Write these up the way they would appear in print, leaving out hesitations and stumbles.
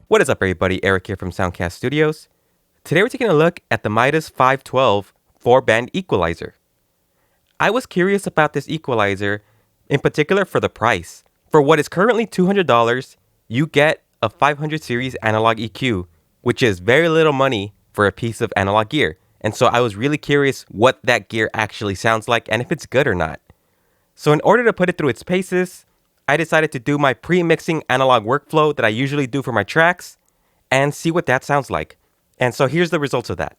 What is up, everybody? Eric here from Soundcast Studios. Today we're taking a look at the Midas 512 4-band equalizer. I was curious about this equalizer, in particular for the price. For what is currently $200, you get a 500 series analog EQ, which is very little money for a piece of analog gear. And so I was really curious what that gear actually sounds like and if it's good or not. So in order to put it through its paces, I decided to do my pre-mixing analog workflow that I usually do for my tracks and see what that sounds like. And so here's the results of that.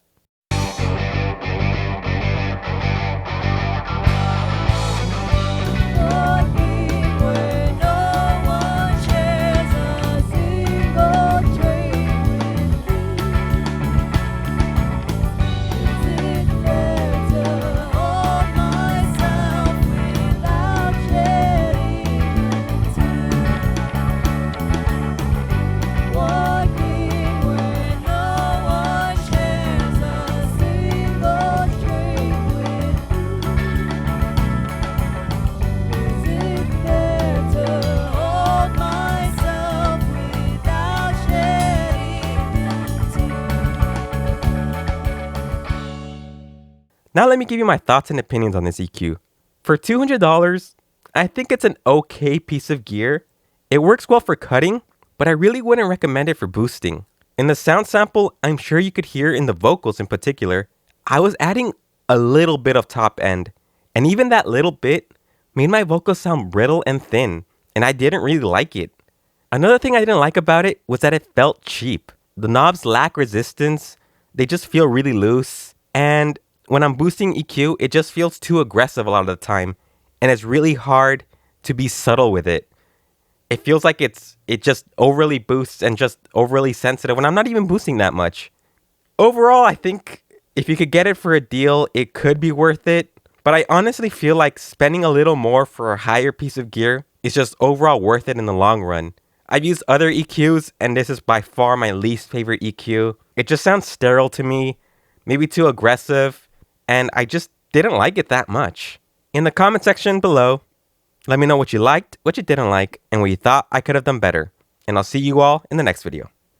Now let me give you my thoughts and opinions on this EQ. For $200, I think it's an okay piece of gear. It works well for cutting, but I really wouldn't recommend it for boosting. In the sound sample, I'm sure you could hear in the vocals in particular, I was adding a little bit of top end. And even that little bit made my vocals sound brittle and thin, and I didn't really like it. Another thing I didn't like about it was that it felt cheap. The knobs lack resistance, they just feel really loose, and when I'm boosting EQ, it just feels too aggressive a lot of the time, and it's really hard to be subtle with it. It feels like it just overly boosts and just overly sensitive when I'm not even boosting that much. Overall, I think if you could get it for a deal, it could be worth it, but I honestly feel like spending a little more for a higher piece of gear is just overall worth it in the long run. I've used other EQs, and this is by far my least favorite EQ. It just sounds sterile to me, maybe too aggressive, and I just didn't like it that much. In the comment section below, let me know what you liked, what you didn't like, and what you thought I could have done better. And I'll see you all in the next video.